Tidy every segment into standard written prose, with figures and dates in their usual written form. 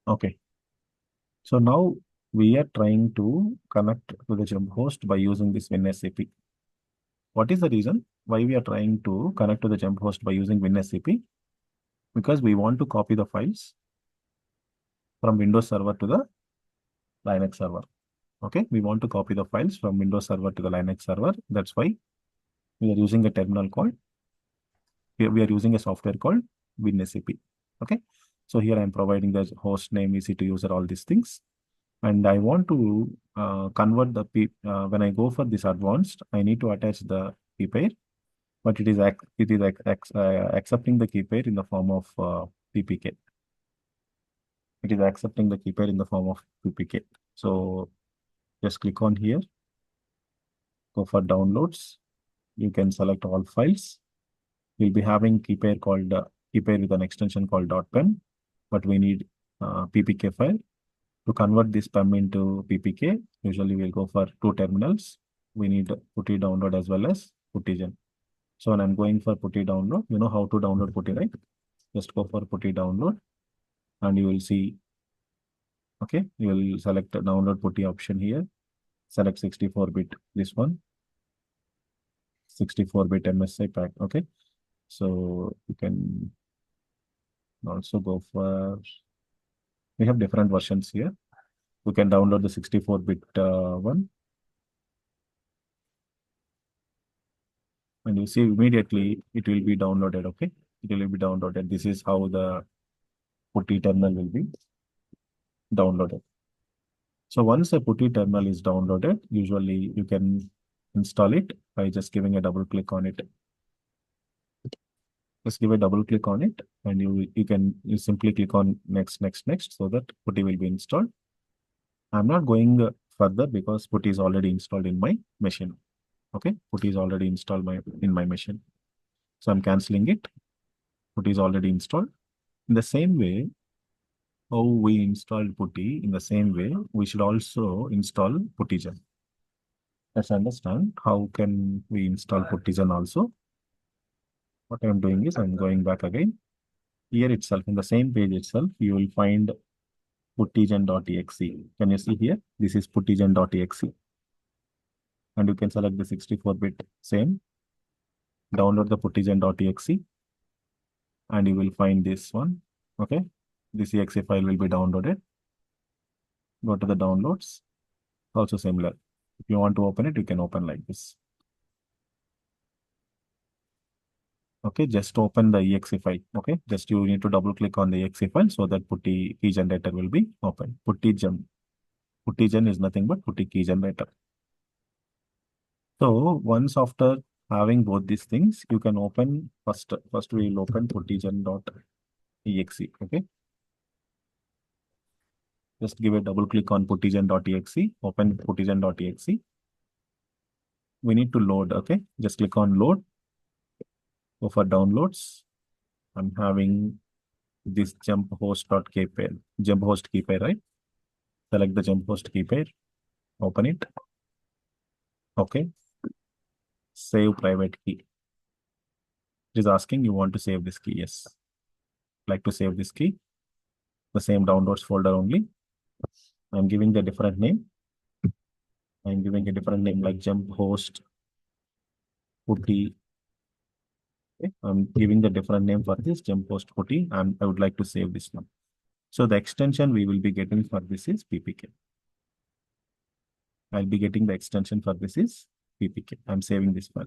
Okay. So now we are trying to connect to the jump host by using this WinSCP. What is the reason why we are trying to connect to the jump host by using WinSCP? Because we want to copy the files from Windows Server to the Linux server. Okay, we want to copy the files from Windows Server to the Linux server. That's why we are using a terminal called, we are using a software called WinSCP. Okay, so here I am providing the host name, EC2 user, all these things. And I want to convert the when I go for this advanced, I need to attach the key pair, but it is accepting the key pair in the form of PPK. It is accepting the key pair in the form of PPK. So just click on here, go for downloads. You can select all files. We'll be having key pair called key pair with an extension called .pem, but we need PPK file. To convert this PEM into PPK, usually we'll go for two terminals. We need PuTTY download as well as PuTTygen. So when I'm going for PuTTY download, you know how to download PuTTY, right? Just go for PuTTY download and you will see, okay, you will select the download PuTTY option here. Select 64-bit, this one, 64-bit MSI pack, okay? So you can also go for, we have different versions here. We can download the 64-bit one. And you see immediately it will be downloaded, okay? It will be downloaded. This is how the PuTTY terminal will be downloaded. So once a PuTTY terminal is downloaded, usually you can install it by just giving a double click on it. Just give a double click on it and you simply click on next so that PuTTY will be installed. I'm not going further because PuTTY is already installed in my machine. Okay, PuTTY is already installed in my machine. So I'm canceling it. PuTTY is already installed. In the same way, how we installed PuTTY, in the same way, we should also install PuTTygen. Let's understand how can we install PuTTygen also. What I'm doing is I'm going back again. Here itself, in the same page itself, you will find PuTTygen.exe. Can you see here? This is PuTTygen.exe. And you can select the 64-bit same. Download the PuTTygen.exe. And you will find this one. Okay. This exe file will be downloaded. Go to the downloads. Also similar. If you want to open it, you can open like this. Okay, just open the exe file. Okay, just you need to double click on the exe file so that PuTTY key generator will be open. PuTTygen is nothing but PuTTY key generator. So once after having both these things, you can open first we will open PuTTygen.exe. Okay, just give a double click on PuTTygen.exe. Open PuTTygen.exe. We need to load. Okay, just click on load. Go for downloads. I'm having this jump host key pair, right? Select the jump host key pair, open it. Okay. Save private key. It is asking you want to save this key. Yes. Like to save this key. The same downloads folder only. I'm giving the different name. I'm giving a different name like jump host PuTTY. Okay. I'm giving the different name for this jump host PuTTY, and I would like to save this one. So the extension we will be getting for this is PPK. I'll be getting the extension for this is PPK. I'm saving this file.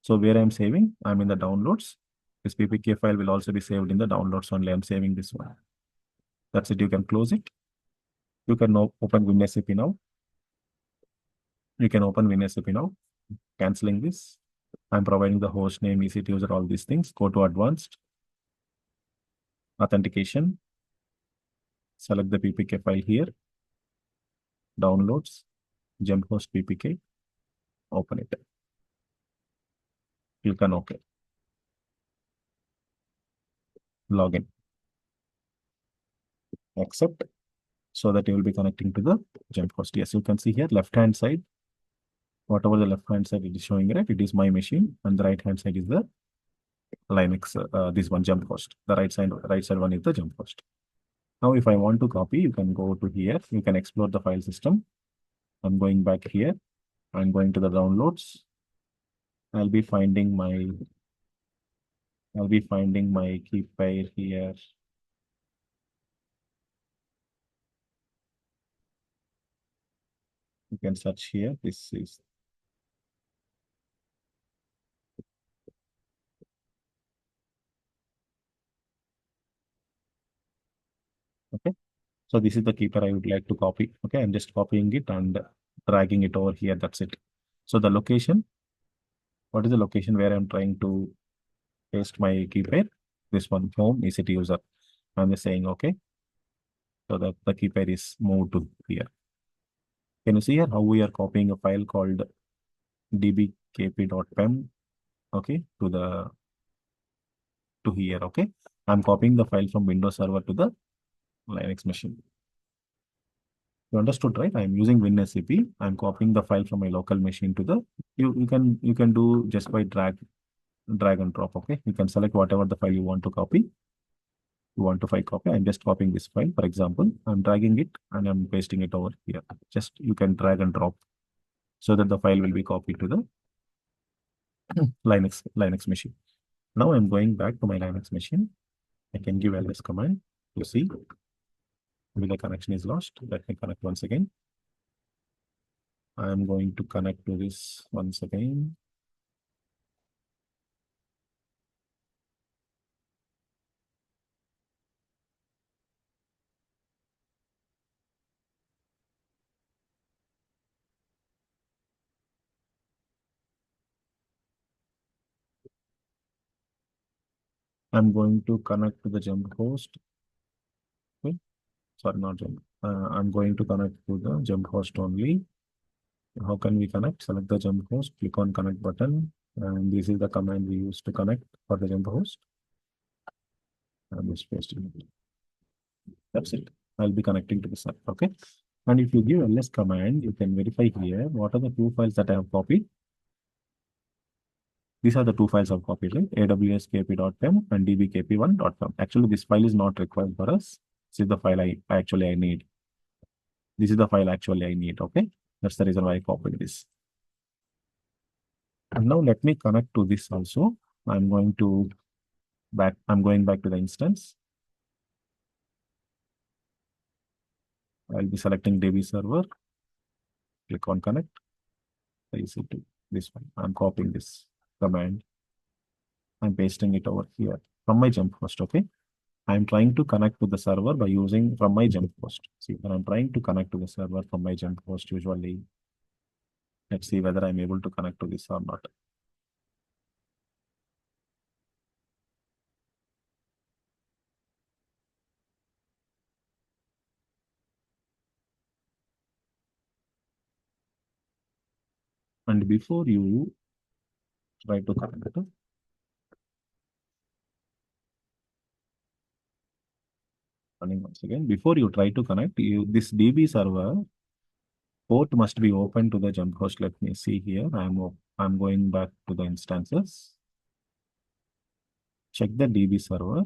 So where I'm saving, I'm in the downloads. This PPK file will also be saved in the downloads only. I'm saving this one. That's it. You can close it. You can now open WinSCP now. You can open WinSCP now. Canceling this. I'm providing the host name, EC2 user, all these things. Go to advanced. Authentication. Select the PPK file here. Downloads. Jump host PPK. Open it. Click on OK. Login. Accept. So that you will be connecting to the jump host. Yes, you can see here left-hand side. Whatever the left-hand side it is showing, right? It is my machine, and the right-hand side is the Linux. This one jump host. The right side one is the jump host. Now, if I want to copy, you can go to here. You can explore the file system. I'm going back here. I'm going to the downloads. I'll be finding my key file here. You can search here. This is okay. So this is the keeper I would like to copy. Okay, I'm just copying it and dragging it over here. That's it. So the location, what is the location where I'm trying to paste my key pair? This one, home, ECT user. I'm just saying okay. So that the key pair is moved to here. Can you see here how we are copying a file called dbkp.pem, okay, to here, okay. I'm copying the file from Windows Server to the Linux machine. You understood, right? I'm using WinSCP. I'm copying the file from my local machine to the you can do just by drag and drop, okay. You can select whatever the file you want to copy. You want to file copy. I'm just copying this file. For example, I'm dragging it and I'm pasting it over here. Just you can drag and drop so that the file will be copied to the Linux machine. Now I'm going back to my Linux machine. I can give ls command to see if the connection is lost. Let me connect once again. I'm going to connect to this once again. I'm going to connect to the jump host. Okay. Sorry, not jump. I'm going to connect to the jump host only. How can we connect? Select the jump host, click on connect button, and this is the command we use to connect for the jump host. I'm just pasting it. That's it. I'll be connecting to the server. Okay. And if you give ls command, you can verify here what are the two files that I have copied. These are the two files I've copied, right? awskp.pem and dbkp1.pem. Actually, this file is not required for us. This is the file I need. This is the file actually I need. Okay. That's the reason why I copied this. And now let me connect to this also. I'm going back to the instance. I'll be selecting DB server. Click on connect. Place it to this one. I'm copying this command. I'm pasting it over here from my jump host. Okay. I'm trying to connect to the server by using from my jump host. See, when I'm trying to connect to the server from my jump host, usually, let's see whether I'm able to connect to this or not. And before you try to connect, running once again, before you try to connect, this DB server port must be open to the jump host. Let me see here. I'm going back to the instances. Check the DB server.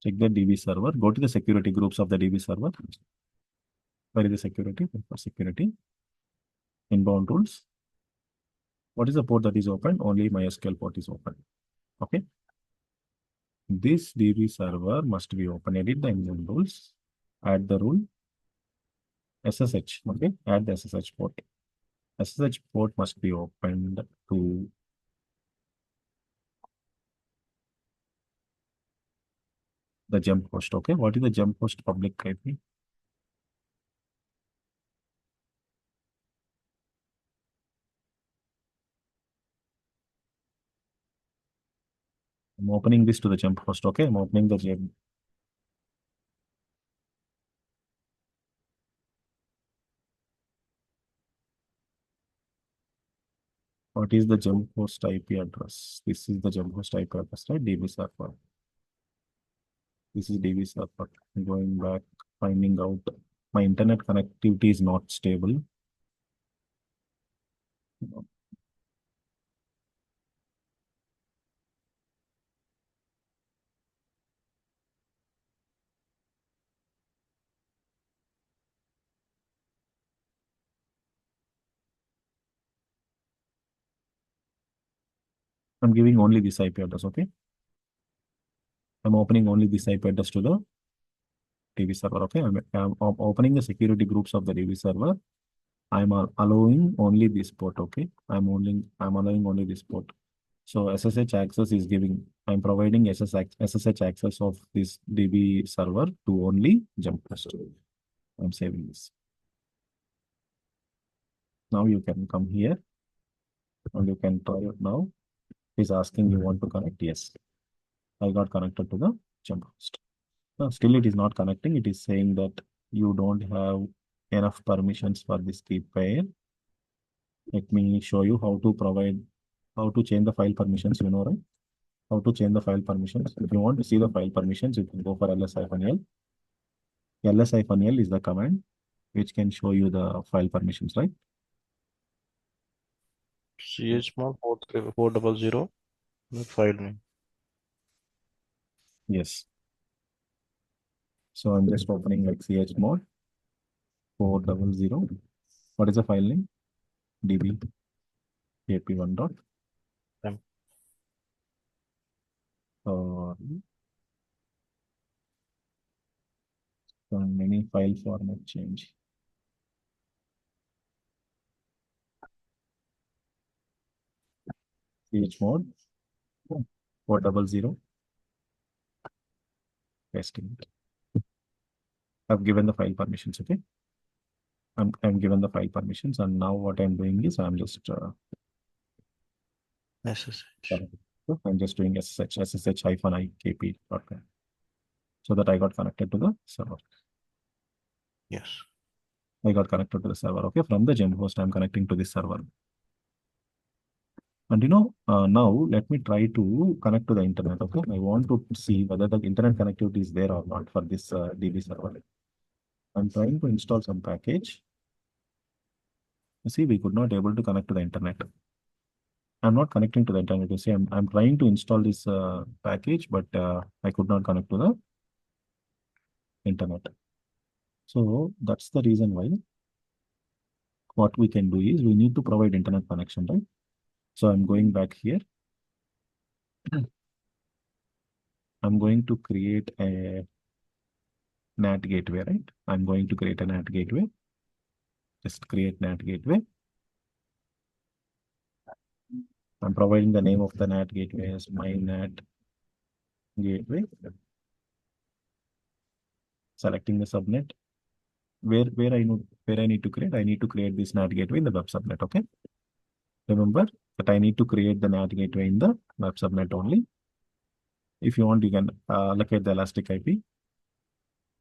Check the DB server. Go to the security groups of the DB server. Where is the security? For security, inbound rules. What is the port that is open? Only MySQL port is open. Okay. This DB server must be open. Edit the inbound rules. Add the rule SSH. Okay. Add the SSH port. SSH port must be opened to the jump host. Okay. What is the jump host public IP? I'm opening this to the jump host. Okay. I'm opening the jump. What is the jump host IP address? This is the jump host IP address, right? DB server. This is DB server. I'm going back, finding out my internet connectivity is not stable. I'm giving only this IP address, okay? I'm opening only this IP address to the DB server, okay? I'm opening the security groups of the DB server. I'm allowing only this port, okay? I'm allowing only this port. So SSH access is giving, I'm providing SSH access of this DB server to only jump host. I'm saving this. Now you can come here and you can try it now. He's asking you want to connect. Yes, I got connected to the jump host. No, still it is not connecting. It is saying that you don't have enough permissions for this key pair. Let me show you how to change the file permissions, you know, right? How to change the file permissions. If you want to see the file permissions, you can go for ls-l. ls-l is the command which can show you the file permissions, right? chmod 400 file name. Yes. So I'm just opening like chmod 400. What is the file name? db ap1 dot. Many file format change. chmod 400. Pasting it. I've given the file permissions, okay? I'm given the file permissions, and now what I'm doing is I'm just SSH. I'm just doing ssh -ikp so that I got connected to the server. Yes. I got connected to the server. Okay, from the gem host, I'm connecting to this server. And now let me try to connect to the internet. Okay, I want to see whether the internet connectivity is there or not for this DB server. I'm trying to install some package. You see, we could not able to connect to the internet. I'm not connecting to the internet. You see, I'm trying to install this package, but I could not connect to the internet. So that's the reason why what we can do is we need to provide internet connection, right? So I'm going back here. I'm going to create a NAT gateway, right? I'm going to create a NAT gateway. Just create NAT gateway. I'm providing the name of the NAT gateway as my NAT gateway. Selecting the subnet. Where I need to create? I need to create this NAT gateway in the web subnet. Okay. Remember that I need to create the NAT gateway in the web subnet only. If you want, you can locate the elastic IP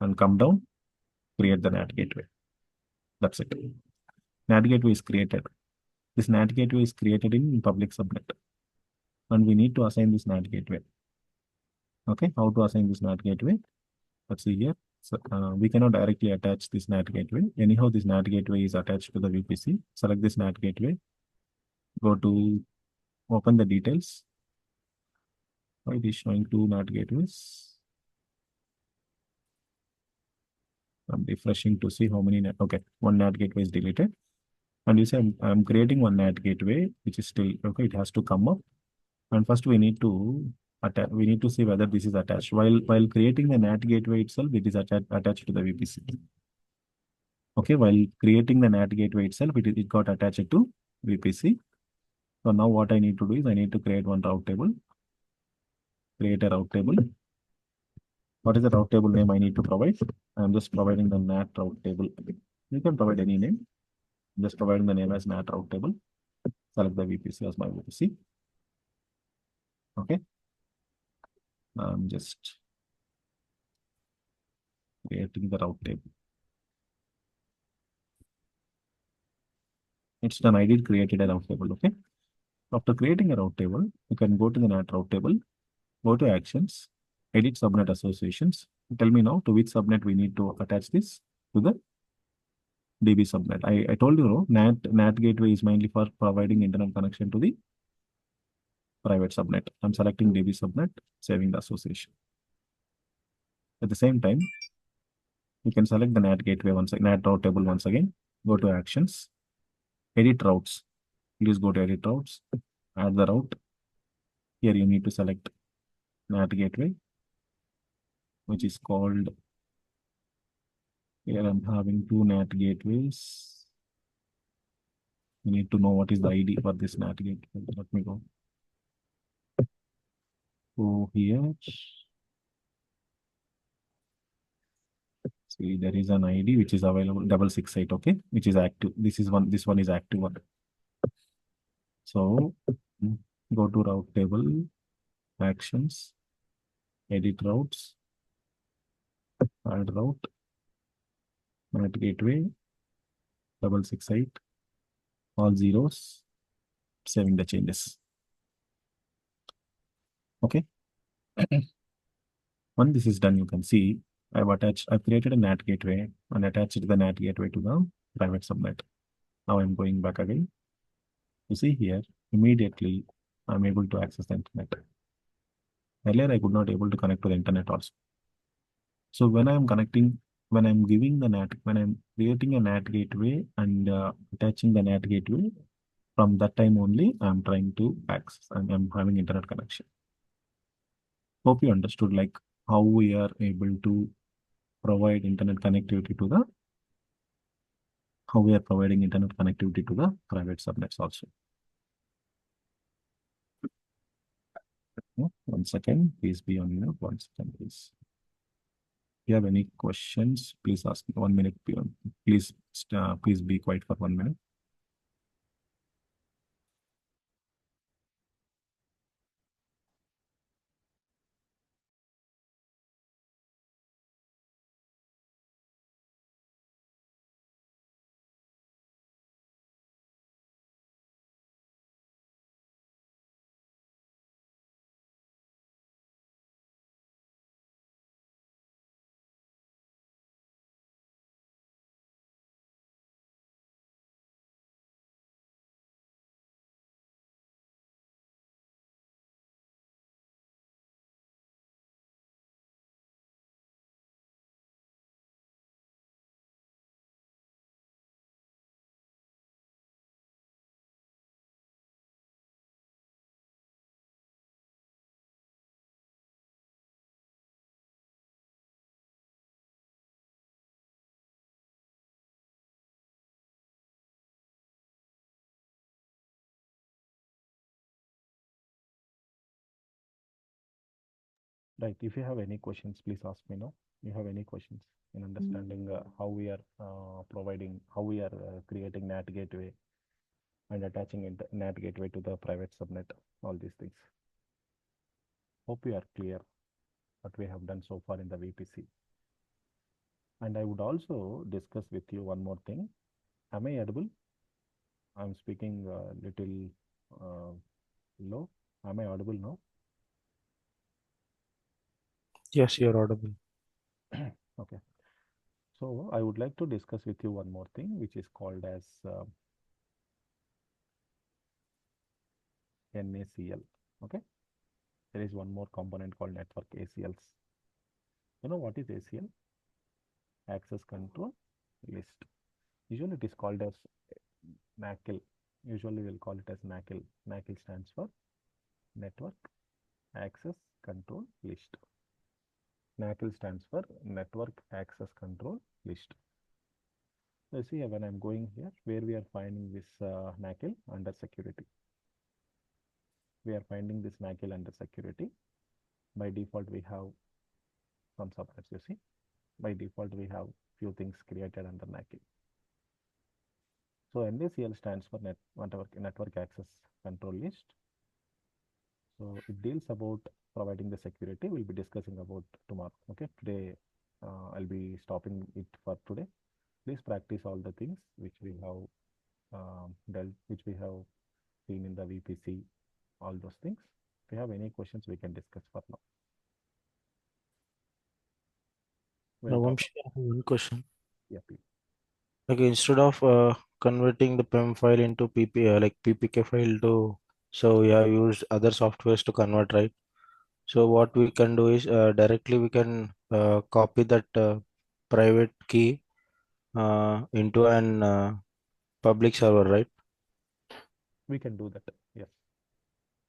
and come down, create the NAT gateway. That's it. NAT gateway is created. This NAT gateway is created in public subnet. And we need to assign this NAT gateway. Okay, how to assign this NAT gateway? Let's see here. So we cannot directly attach this NAT gateway. Anyhow, this NAT gateway is attached to the VPC. Select this NAT gateway. Go to open the details. Why it is showing two NAT gateways? I'm refreshing to see how many NAT. Okay, one NAT gateway is deleted. And you say I'm creating one NAT gateway, which is still okay. It has to come up. And first we need to attach. We need to see whether this is attached. While creating the NAT gateway itself, it is attached to the VPC. Okay, while creating the NAT gateway itself, it got attached to VPC. So now what I need to do is I need to create one route table. Create a route table. What is the route table name I need to provide? I'm just providing the NAT route table. You can provide any name. I'm just providing the name as NAT route table. Select the VPC as my VPC. Okay. I'm just creating the route table. It's done. I did created a route table. Okay. After creating a route table, you can go to the NAT route table, go to actions, edit subnet associations. Tell me now to which subnet we need to attach this to the DB subnet. I told you, NAT gateway is mainly for providing internet connection to the private subnet. I'm selecting DB subnet, saving the association. At the same time, you can select the NAT gateway once again, NAT route table once again, go to actions, edit routes. Please go to edit routes, add the route. Here you need to select NAT gateway, which is called, here I'm having two NAT gateways. You need to know what is the ID for this NAT gateway. Let me go. So here, see there is an ID which is available 668, okay, which is active. This one is active one. So go to route table, actions, edit routes, add route, NAT gateway, 668, all zeros, saving the changes. Okay. When this is done, you can see I've created a NAT gateway and attached the NAT gateway to the private subnet. Now I'm going back again. You see here, immediately I'm able to access the internet. Earlier, I could not able to connect to the internet also. So when I'm giving the NAT, when I'm creating a NAT gateway and attaching the NAT gateway, from that time only, I'm trying to access and I'm having internet connection. Hope you understood like how we are able to provide internet connectivity to the how we are providing internet connectivity to the private subnets also. One second, please be on mute. 1 second, please. If you have any questions, please ask me. 1 minute. Please be quiet for 1 minute. Right. If you have any questions, please ask me now. You have any questions in understanding how we are creating NAT gateway and attaching NAT gateway to the private subnet, all these things. Hope you are clear what we have done so far in the VPC. And I would also discuss with you one more thing. Am I audible? I'm speaking a little low. Am I audible now? Yes, you're audible. Okay. So I would like to discuss with you one more thing, which is called as NACL. Okay. There is one more component called network ACLs. You know what is ACL? Access Control List. Usually it is called as NACL. Usually we'll call it as NACL. NACL stands for Network Access Control List. NACL stands for Network Access Control List. So see when I'm going here, where we are finding this NACL under security. We are finding this NACL under security. By default, we have some subnets, you see. By default, we have few things created under NACL. So NACL stands for Network Access Control List. So it deals about providing the security. We'll be discussing about tomorrow. Okay, today I'll be stopping it for today. Please practice all the things which we have which we have seen in the VPC, all those things. If you have any questions, we can discuss for now. Now, We'll I have one question. Yeah, please. Like instead of converting the PEM file into like PPK file to, so we have used other softwares to convert, right? So what we can do is directly we can copy that private key into an public server, right? We can do that. Yes.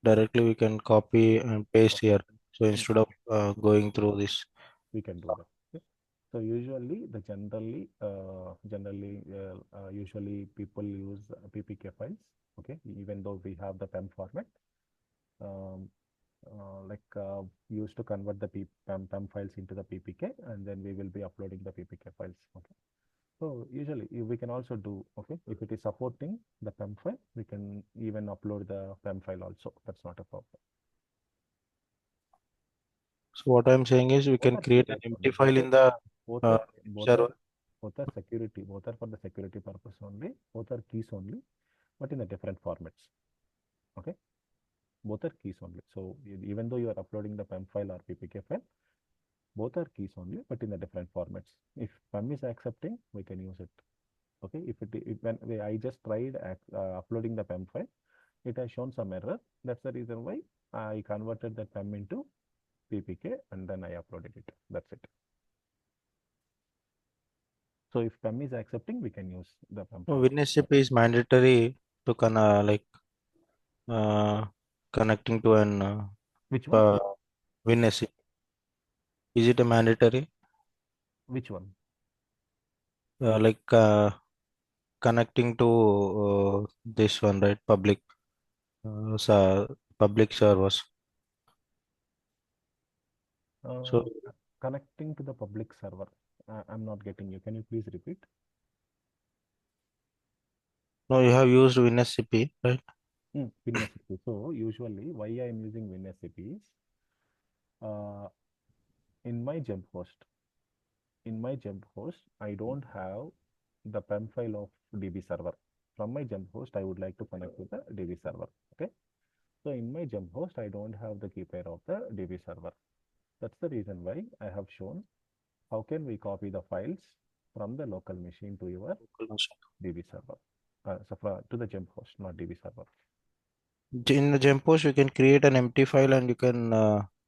directly we can copy and paste here. So Mm, instead of going through this. we can do that. Okay. So usually usually people use PPK files. Okay, even though we have the PEM format, um, used to convert the PEM files into the PPK, and then we will be uploading the PPK files. Okay. So usually we can also do, okay, if it is supporting the PEM file, we can even upload the PEM file also. That's not a problem. So what I'm saying is we Both can are create an different empty only. file in the Both uh, are both are server. both are security. Both are for the security purpose only. Both are keys only, but in the different formats. Okay, both are keys only. So even though you are uploading the PEM file or PPK file, both are keys only, but in the different formats. If PEM is accepting, we can use it. Okay, if when I just tried uploading the PEM file, it has shown some error. That's the reason why I converted the PEM into PPK and then I uploaded it. That's it. So if PEM is accepting, we can use the PEM So file. WinSCP is mandatory to uh, connecting to an Which one? uh, WinSCP. Is it a mandatory? Which one? Uh, like uh, Connecting to this one, right? Public servers. Uh, So Connecting to the public server. I'm not getting you. Can you please repeat? now you have used WinSCP, right? WinSCP. So usually why I am using WinSCP is uh, in my jump host. In my jump host, I don't have the PEM file of DB server. From my jump host, I would like to connect with the DB server. Okay. So in my jump host, I don't have the key pair of the DB server. That's the reason why I have shown how can we copy the files from the local machine to your DB server. To the jump host, not DB server. In the Gempost, you can create an empty file and you can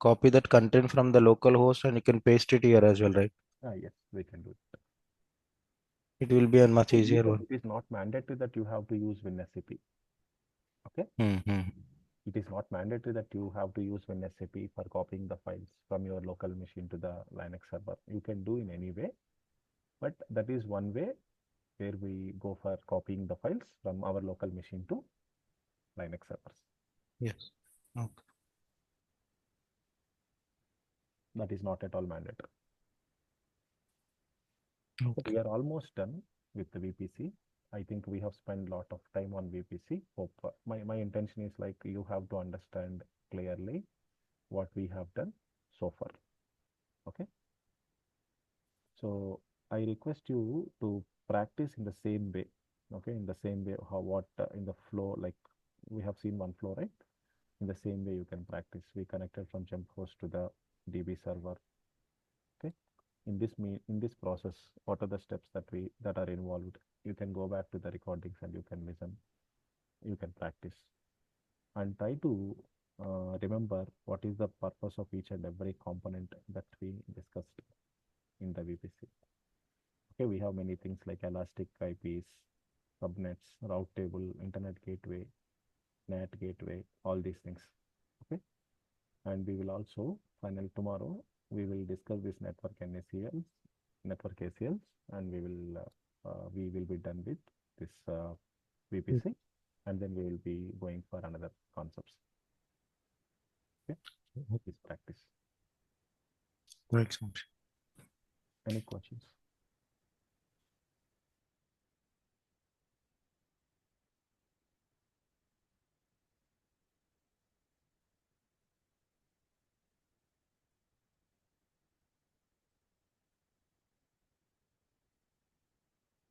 copy that content from the local host and you can paste it here as well, right? Yes, we can do it. It will be a much So easier even one. it is not mandatory that you have to use WinSCP. Okay. Mm-hmm. It is not mandatory that you have to use WinSCP for copying the files from your local machine to the Linux server. You can do in any way, but that is one way where we go for copying the files from our local machine to Linux servers. Yes. Okay. That is not at all mandatory. So Okay. we are almost done with the VPC. I think we have spent a lot of time on VPC. Hope my intention is like you have to understand clearly what we have done so far. Okay. So I request you to practice in the same way. Okay, in the same way how what in the flow, like we have seen one flow, right? In the same way you can practice. We connected from jump host to the DB server. Okay. In this process, what are the steps that are involved? You can go back to the recordings and you can listen. You can practice and try to remember what is the purpose of each and every component that we discussed in the VPC. Okay, we have many things like elastic IPs, subnets, route table, internet gateway, NAT gateway, all these things. Okay, and we will also tomorrow we will discuss this network ACLs, and we will be done with this Mm. VPC, and then we will be going for another concepts. Okay, this practice. Makes sense. Any questions?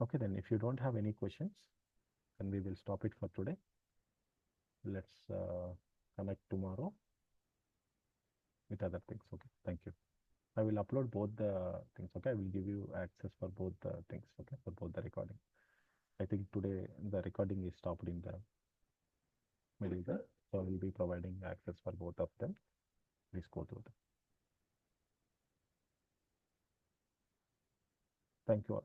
Okay, then if you don't have any questions, then we will stop it for today. Let's connect tomorrow with other things. Okay, thank you. I will upload both the things. Okay, I will give you access for both the things. Okay, for both the recording. I think today the recording is stopped in the middle there, so I will be providing access for both of them. Please go through them. Thank you all.